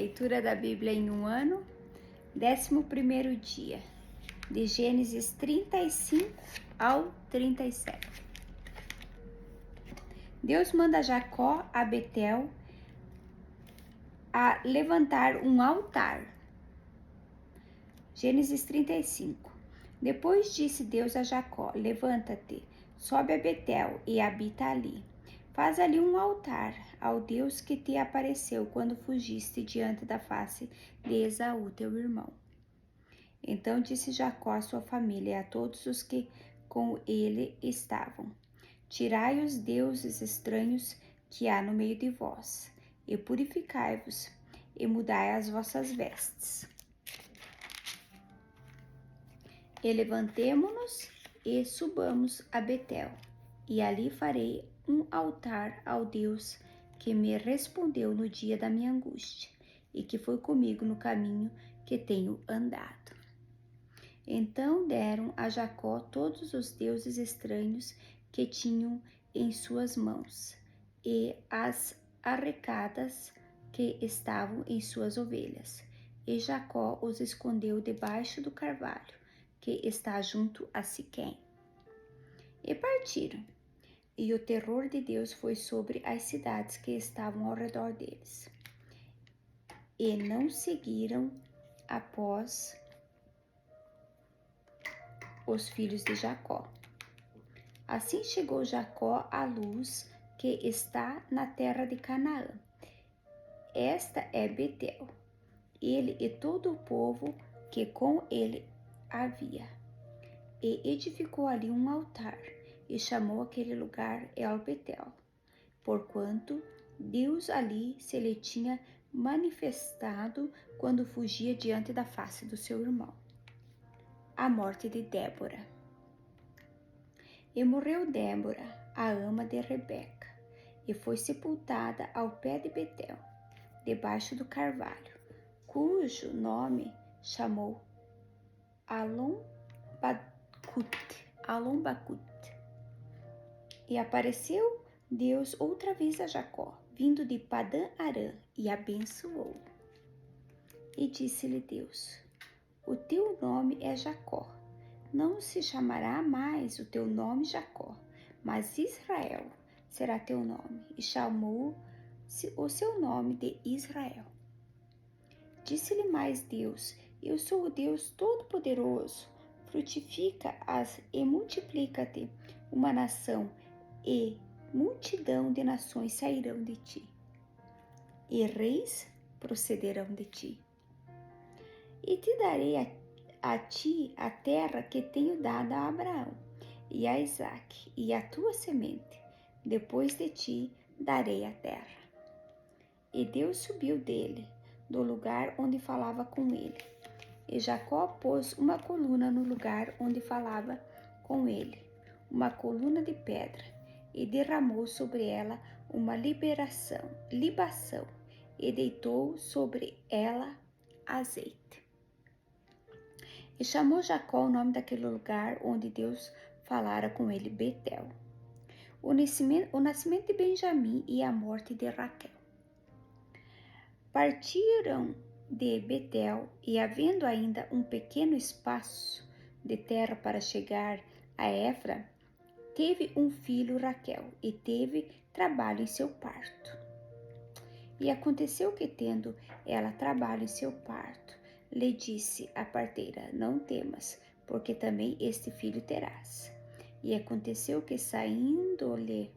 Leitura da Bíblia em um ano, 11º dia, de Gênesis 35 ao 37. Deus manda Jacó a Betel a levantar um altar. Gênesis 35. Depois disse Deus a Jacó: levanta-te, sobe a Betel e habita ali. Faz ali um altar ao Deus que te apareceu quando fugiste diante da face de Esaú, teu irmão. Então disse Jacó à sua família e a todos os que com ele estavam: tirai os deuses estranhos que há no meio de vós, e purificai-vos, e mudai as vossas vestes. E levantemo-nos e subamos a Betel, e ali farei um altar ao Deus que me respondeu no dia da minha angústia, e que foi comigo no caminho que tenho andado. Então deram a Jacó todos os deuses estranhos que tinham em suas mãos, e as arrecadas que estavam em suas ovelhas. E Jacó os escondeu debaixo do carvalho, que está junto a Siquém. E partiram, e o terror de Deus foi sobre as cidades que estavam ao redor deles. E não seguiram após os filhos de Jacó. Assim chegou Jacó à luz que está na terra de Canaã. Esta é Betel, ele e todo o povo que com ele havia. E edificou ali um altar, e chamou aquele lugar El Betel, porquanto Deus ali se lhe tinha manifestado quando fugia diante da face do seu irmão. A morte de Débora. E morreu Débora, a ama de Rebeca, e foi sepultada ao pé de Betel, debaixo do carvalho, cujo nome chamou Alon-Bacut. E apareceu Deus outra vez a Jacó, vindo de Padã Arã, e abençoou. E disse-lhe Deus: o teu nome é Jacó, não se chamará mais o teu nome Jacó, mas Israel será teu nome. E chamou-se o seu nome de Israel. Disse-lhe mais Deus: eu sou o Deus Todo-Poderoso, frutifica-as e multiplica-te uma nação, e multidão de nações sairão de ti, e reis procederão de ti. E te darei a ti a terra que tenho dado a Abraão, e a Isaque, e a tua semente. Depois de ti darei a terra. E Deus subiu dele, do lugar onde falava com ele. E Jacó pôs uma coluna no lugar onde falava com ele, uma coluna de pedra, e derramou sobre ela uma libação, e deitou sobre ela azeite. E chamou Jacó o nome daquele lugar onde Deus falara com ele, Betel. O nascimento de Benjamim e a morte de Raquel. Partiram de Betel, e havendo ainda um pequeno espaço de terra para chegar a Efra, teve um filho Raquel, e teve trabalho em seu parto. E aconteceu que, tendo ela trabalho em seu parto, lhe disse a parteira: não temas, porque também este filho terás. E aconteceu que, saindo-se-lhe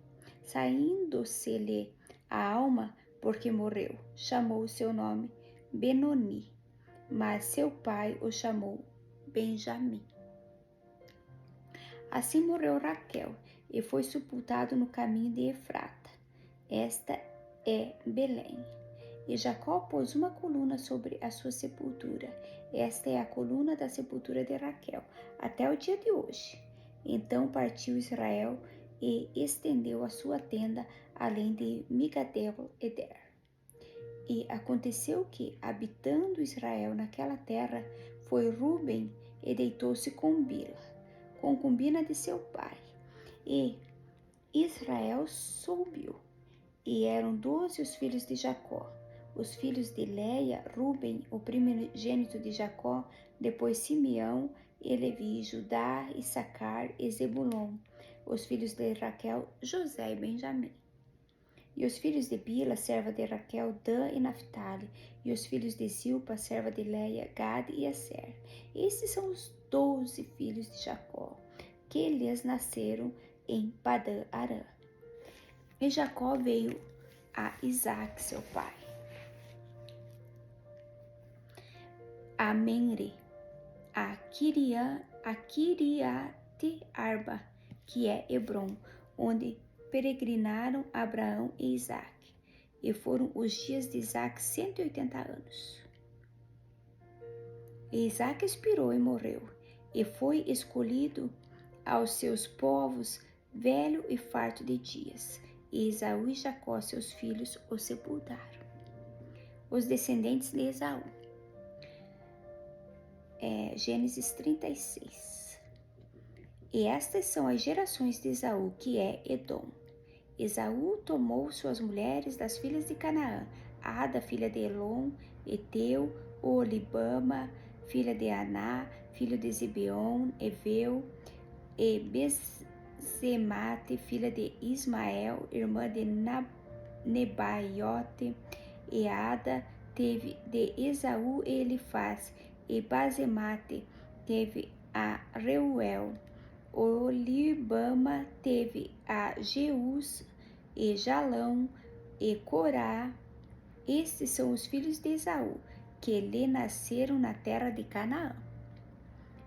a alma, porque morreu, chamou o seu nome Benoni, mas seu pai o chamou Benjamim. Assim morreu Raquel, e foi sepultado no caminho de Efrata. Esta é Belém. E Jacó pôs uma coluna sobre a sua sepultura. Esta é a coluna da sepultura de Raquel, até o dia de hoje. Então partiu Israel e estendeu a sua tenda além de Migdal-Eder. E aconteceu que, habitando Israel naquela terra, foi Ruben e deitou-se com Bila, concubina de seu pai. E Israel subiu, e eram 12 os filhos de Jacó. os filhos de Leia, Ruben, o primogênito de Jacó, depois Simeão e Levi, Judá, Issacar e Zebulon, os filhos de Raquel, José e Benjamim. E os filhos de Bila, serva de Raquel, Dan e Naphtali, e os filhos de Zilpa, serva de Leia, Gad e Aser. Estes são os 12 filhos de Jacó, que lhes nasceram em Padã Arã. E Jacó veio a Isaac, seu pai, a Menre, a Kiriate Arba, que é Hebron, onde peregrinaram Abraão e Isaac. E foram os dias de Isaac 180 anos. E Isaac expirou e morreu, e foi escolhido aos seus povos, velho e farto de dias. E Esaú e Jacó, seus filhos, o sepultaram. Os descendentes de Esaú. Gênesis 36. E estas são as gerações de Esaú, que é Edom. Esaú tomou suas mulheres das filhas de Canaã, Ada, filha de Elon, Eteu, Olibama, filha de Aná, filho de Zibeon, Eveu, e Bezemate, filha de Ismael, irmã de Nebaiote, e Ada teve de Esaú e Elifaz, e Bazemate teve a Reuel. Olibama teve a Jeus e Jalão e Corá. Estes são os filhos de Esaú, que lhe nasceram na terra de Canaã.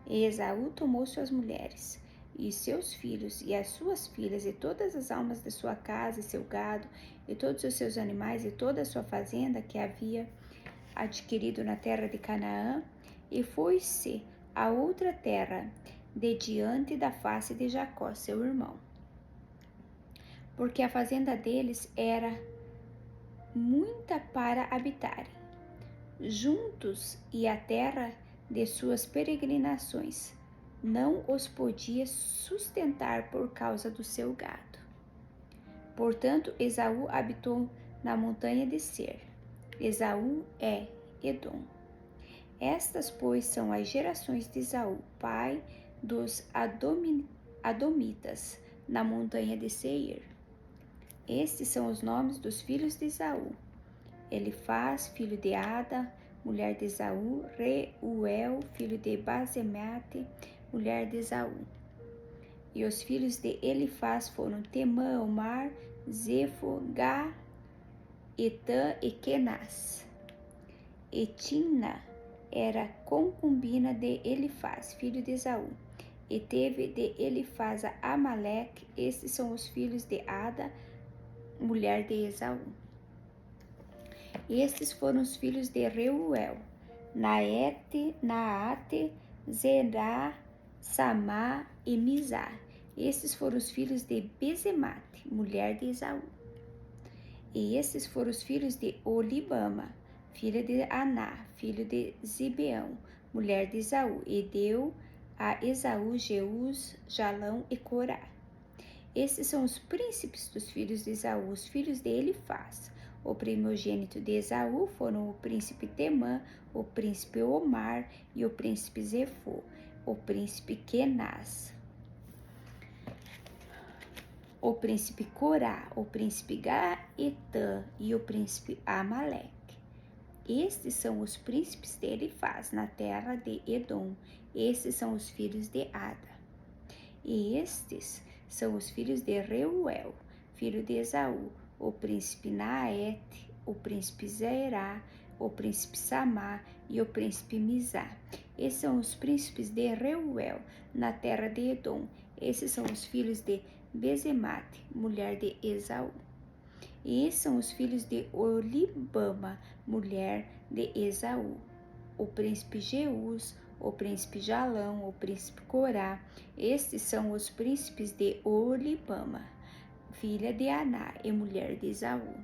E Esaú tomou suas mulheres, e seus filhos, e as suas filhas, e todas as almas de sua casa, e seu gado, e todos os seus animais, e toda a sua fazenda que havia adquirido na terra de Canaã, e foi-se a outra terra, de diante da face de Jacó, seu irmão. Porque a fazenda deles era muita para habitarem juntos, e a terra de suas peregrinações não os podia sustentar por causa do seu gado. Portanto, Esaú habitou na montanha de Ser. Esaú é Edom. Estas, pois, são as gerações de Esaú, pai dos Adomitas, na montanha de Seir. Estes são os nomes dos filhos de Esaú: Elifaz, filho de Ada, mulher de Esaú; Reuel, filho de Bazemate, mulher de Esaú. E os filhos de Elifaz foram Temã, Omar, Zefo, Gá, Etã e Kenaz. E Timna era concubina de Elifaz, filho de Esaú, e teve de Elifaz a Amaleque. Estes são os filhos de Ada, mulher de Esaú. Estes foram os filhos de Reuel: Naate, Zerá, Samá e Mizá. Estes foram os filhos de Bezemate, mulher de Esaú. E estes foram os filhos de Olibama, filha de Aná, filho de Zibeão, mulher de Esaú, e deu a Esaú Jeus, Jalão e Corá. Estes são os príncipes dos filhos de Esaú, os filhos de Elifaz. O primogênito de Esaú foram o príncipe Temã, o príncipe Omar e o príncipe Zefo, o príncipe Kenaz, o príncipe Corá, o príncipe Gaetã e o príncipe Amaleque. Estes são os príncipes de Elifaz na terra de Edom. Estes são os filhos de Ada. E estes são os filhos de Reuel, filho de Esaú: o príncipe Naete, o príncipe Zerá, o príncipe Samá e o príncipe Mizá. Esses são os príncipes de Reuel na terra de Edom. Esses são os filhos de Bezemate, mulher de Esaú. E esses são os filhos de Olibama, mulher de Esaú: o príncipe Jeus, o príncipe Jalão, o príncipe Corá. Estes são os príncipes de Olibama, filha de Aná e mulher de Esaú.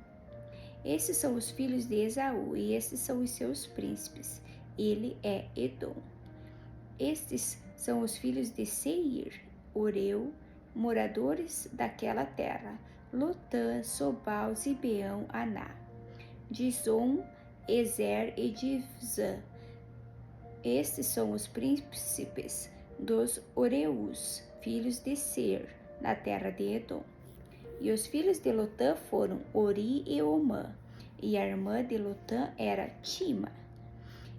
Esses são os filhos de Esaú, e estes são os seus príncipes. Ele é Edom. Estes são os filhos de Seir, Oreu, moradores daquela terra: Lotã, Sobal, Zibeão, Aná. Dizon, Ezer e Dizã. Estes são os príncipes dos Oreus, filhos de Ser, na terra de Edom. E os filhos de Lotã foram Ori e Omã, e a irmã de Lotã era Tima.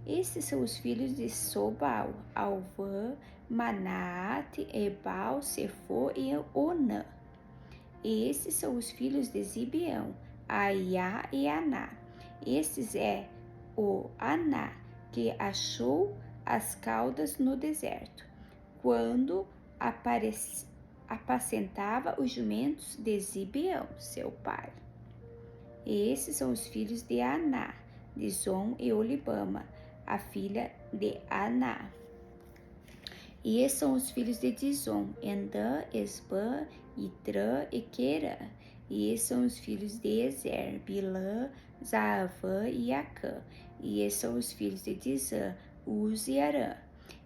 Estes são os filhos de Sobal, Alvã, Manaate, Ebal, Sefo e Onã. E estes são os filhos de Zibeão, Aiá e Aná. Estes é o Aná, que achou as caudas no deserto, quando apacentava os jumentos de Zibeão, seu pai. E esses são os filhos de Aná, Dizon e Olibama, a filha de Aná. E esses são os filhos de Dizon, Endã, Esbã, Itrã e Querã. E esses são os filhos de Ezer, Bilã, Zaavã e Acã. E esses são os filhos de Dizã, Uz e Arã.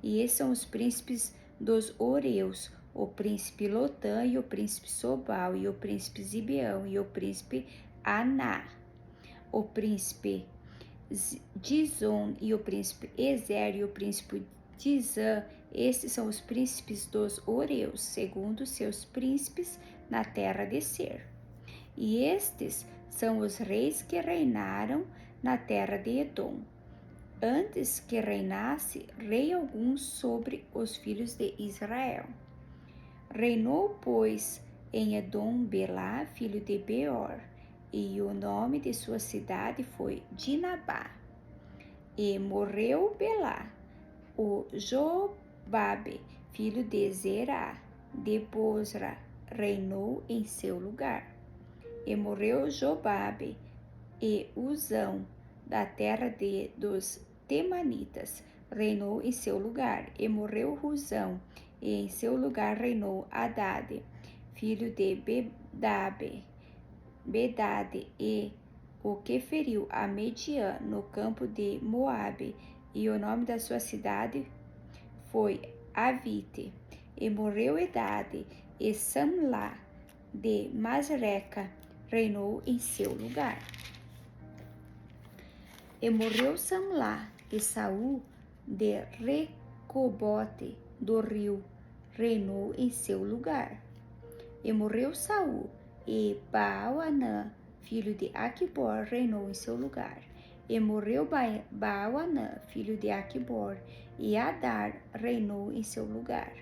E esses são os príncipes dos Oreus, o príncipe Lotã e o príncipe Sobal e o príncipe Zibeão e o príncipe Aná. O príncipe Dizon e o príncipe Ezer e o príncipe Dizã. Estes são os príncipes dos Oreus, segundo seus príncipes na terra de Ser. E estes são os reis que reinaram na terra de Edom, antes que reinasse rei algum sobre os filhos de Israel. Reinou, pois, em Edom Belá, filho de Beor, e o nome de sua cidade foi Dinabá. E morreu Belá, o Jobabe, filho de Zerá, de Bosra, reinou em seu lugar. E morreu Jobabe, e Uzão, da terra dos Temanitas, reinou em seu lugar. E morreu Ruzão, e em seu lugar reinou Hadade, filho de Bedade, e o que feriu a Mediã no campo de Moabe, e o nome da sua cidade foi Avite. E morreu Edade, e Samlá de Masreca reinou em seu lugar. E morreu Samlá, e Saul de Recobote do rio reinou em seu lugar. E morreu Saul, e Baal-Anã, filho de Aquibor, reinou em seu lugar. E morreu Baal-Anã, filho de Aquibor, e Adar reinou em seu lugar.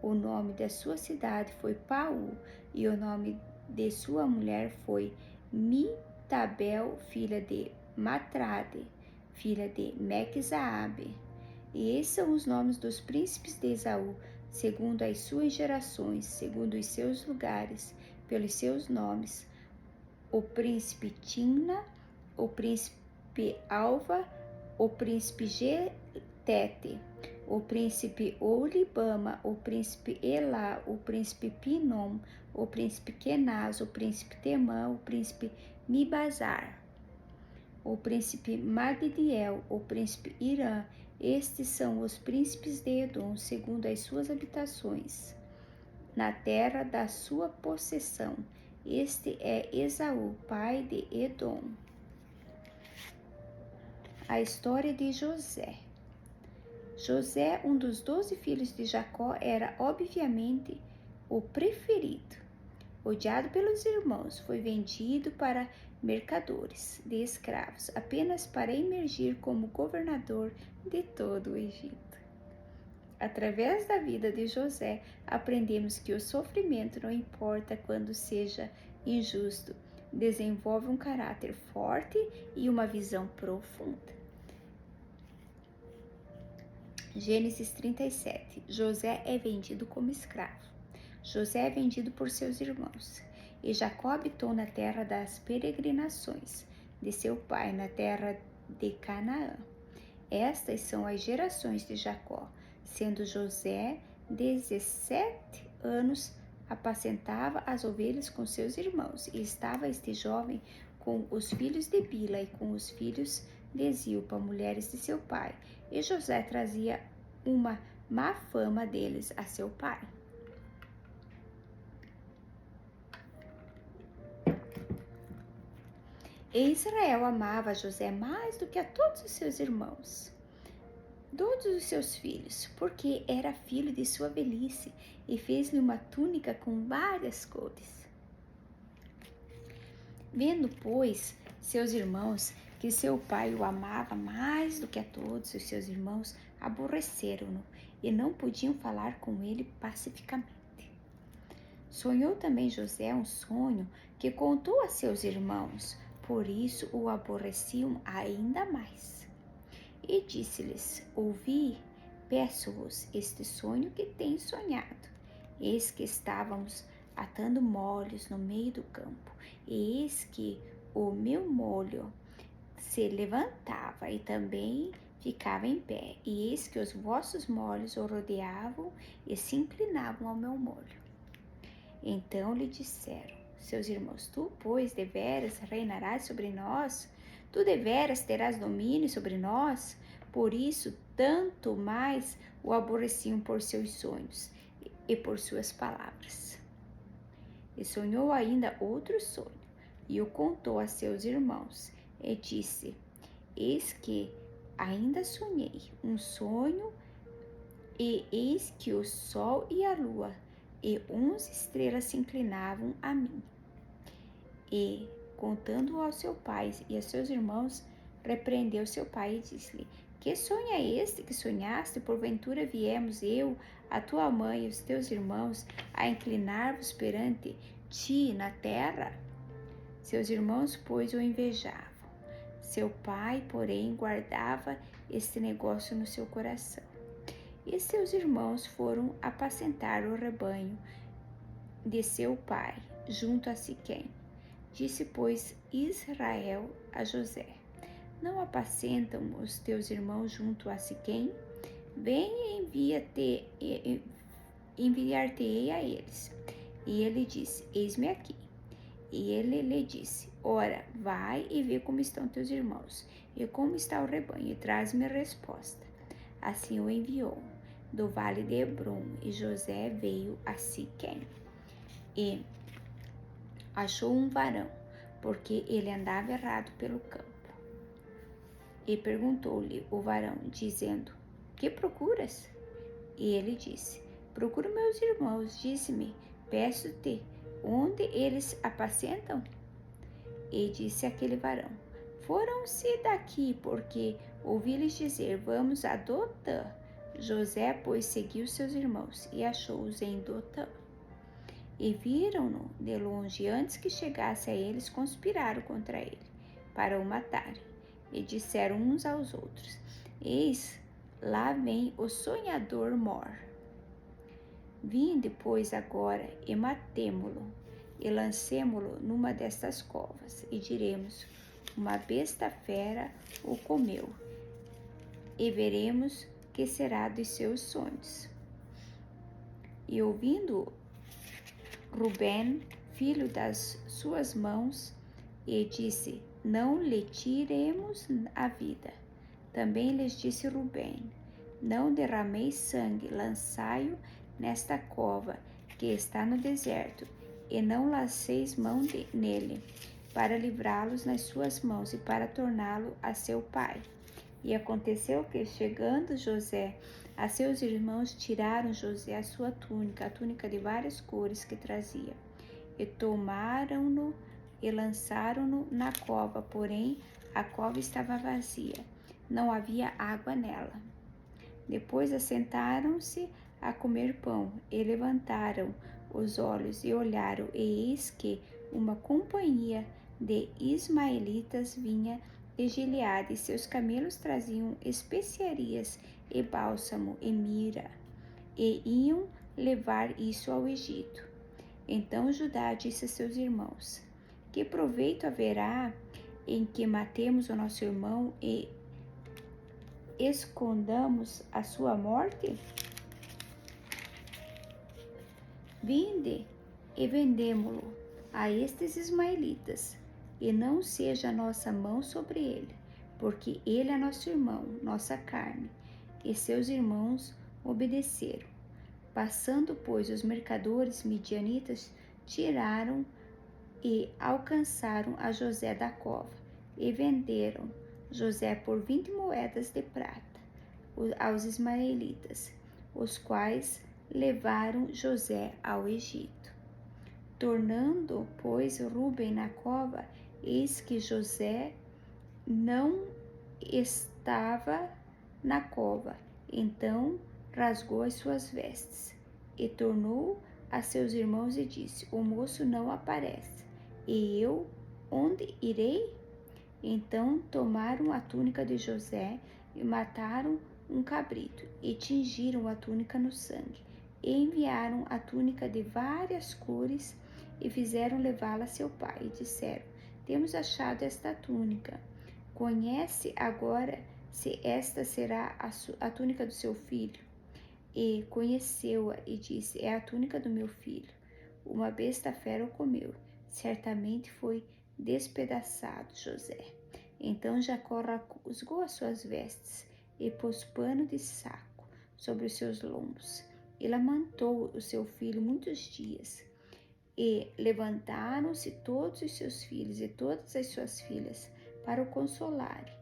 O nome da sua cidade foi Paú, e o nome de sua mulher foi Mitabel, filha de Matrade, filha de Mequizaabe. E esses são os nomes dos príncipes de Esaú, segundo as suas gerações, segundo os seus lugares, pelos seus nomes: o príncipe Timna, o príncipe Alva, o príncipe Getete, o príncipe Olibama, o príncipe Elá, o príncipe Pinom, o príncipe Kenaz, o príncipe Temã, o príncipe Mibazar, o príncipe Magdiel, o príncipe Irã. Estes são os príncipes de Edom, segundo as suas habitações, na terra da sua possessão. Este é Esaú, pai de Edom. A história de José. José, um dos 12 filhos de Jacó, era obviamente o preferido. Odiado pelos irmãos, foi vendido para mercadores de escravos, apenas para emergir como governador de todo o Egito. Através da vida de José, aprendemos que o sofrimento, não importa quando seja injusto, desenvolve um caráter forte e uma visão profunda. Gênesis 37. José é vendido como escravo. José é vendido por seus irmãos. E Jacó habitou na terra das peregrinações de seu pai, na terra de Canaã. Estas são as gerações de Jacó. Sendo José 17 anos, apacentava as ovelhas com seus irmãos. E estava este jovem com os filhos de Bila e com os filhos de Zilpa, mulheres de seu pai. E José trazia uma má fama deles a seu pai. E Israel amava José mais do que a todos os seus irmãos, todos os seus filhos, porque era filho de sua velhice, e fez-lhe uma túnica com várias cores. Vendo, pois, seus irmãos que seu pai o amava mais do que a todos os seus irmãos, aborreceram-no e não podiam falar com ele pacificamente. Sonhou também José um sonho que contou a seus irmãos, por isso o aborreciam ainda mais. E disse-lhes: Ouvi, peço-vos este sonho que tenho sonhado. Eis que estávamos atando molhos no meio do campo, e eis que o meu molho se levantava e também ficava em pé, e eis que os vossos molhos o rodeavam e se inclinavam ao meu molho. Então lhe disseram seus irmãos: Tu, pois, deveras reinarás sobre nós? Tu deveras terás domínio sobre nós? Por isso, tanto mais o aborreciam por seus sonhos e por suas palavras. E sonhou ainda outro sonho, e o contou a seus irmãos, e disse: Eis que ainda sonhei um sonho, e eis que o sol e a lua e 11 estrelas se inclinavam a mim. E, contando ao seu pai e a seus irmãos, repreendeu seu pai e disse-lhe: Que sonho é este que sonhaste? Porventura viemos eu, a tua mãe e os teus irmãos a inclinar-vos perante ti na terra? Seus irmãos, pois, o invejavam. Seu pai, porém, guardava este negócio no seu coração. E seus irmãos foram apacentar o rebanho de seu pai, junto a Siquém. Disse, pois, Israel a José: Não apacentam os teus irmãos junto a Siquém? Vem e enviar-te-ei a eles. E ele disse: Eis-me aqui. E ele lhe disse: Ora, vai e vê como estão teus irmãos, e como está o rebanho, e traz-me resposta. Assim o enviou do vale de Hebrom, e José veio a Siquém. E achou um varão, porque ele andava errado pelo campo. E perguntou-lhe o varão, dizendo: Que procuras? E ele disse: Procuro meus irmãos. Disse-me: Peço-te, onde eles apacentam? E disse aquele varão: Foram-se daqui, porque ouvi-lhes dizer: Vamos a Dotã. José, pois, seguiu seus irmãos e achou-os em Dotã. E viram-no de longe, antes que chegasse a eles, conspiraram contra ele, para o matarem. E disseram uns aos outros: Eis, lá vem o sonhador mor. Vinde, pois, agora, e matemo-lo, e lancemo-lo numa destas covas, e diremos: Uma besta fera o comeu, e veremos que será dos seus sonhos. E ouvindo Rubem, filho das suas mãos, e disse: Não lhe tiremos a vida. Também lhes disse Rubem: Não derrameis sangue, lançai-o nesta cova que está no deserto, e não lanceis mão nele, para livrá-los nas suas mãos e para torná-lo a seu pai. E aconteceu que, chegando José a seus irmãos, tiraram José a sua túnica, a túnica de várias cores que trazia, e tomaram-no e lançaram-no na cova, porém a cova estava vazia, não havia água nela. Depois assentaram-se a comer pão, e levantaram os olhos e olharam, e eis que uma companhia de ismaelitas vinha de Gileade, e seus camelos traziam especiarias e bálsamo e mira, e iam levar isso ao Egito. Então Judá disse a seus irmãos: Que proveito haverá em que matemos o nosso irmão e escondamos a sua morte? Vinde e vendemo-lo a estes ismaelitas, e não seja nossa mão sobre ele, porque ele é nosso irmão, nossa carne. E seus irmãos obedeceram. Passando, pois, os mercadores midianitas, tiraram e alcançaram a José da cova, e venderam José por 20 moedas de prata aos ismaelitas, os quais levaram José ao Egito. Tornando, pois, Rúben na cova, eis que José não estava na cova. Então rasgou as suas vestes e tornou a seus irmãos e disse: O moço não aparece. E eu onde irei? Então tomaram a túnica de José e mataram um cabrito e tingiram a túnica no sangue. E enviaram a túnica de várias cores e fizeram levá-la a seu pai. E disseram: Temos achado esta túnica. Conhece agora se esta será a túnica do seu filho? E conheceu-a e disse: É a túnica do meu filho. Uma besta fera o comeu. Certamente foi despedaçado José. Então Jacó rasgou as suas vestes e pôs pano de saco sobre os seus lombos. E lamentou o seu filho muitos dias. E levantaram-se todos os seus filhos e todas as suas filhas para o consolarem.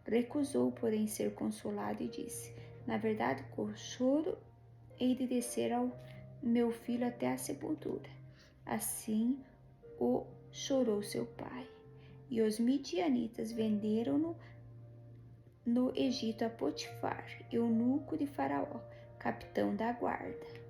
Recusou, porém, ser consolado e disse: Na verdade, com choro hei de descer ao meu filho até a sepultura. Assim o chorou seu pai. E os midianitas venderam-no no Egito a Potifar, eunuco de Faraó, capitão da guarda.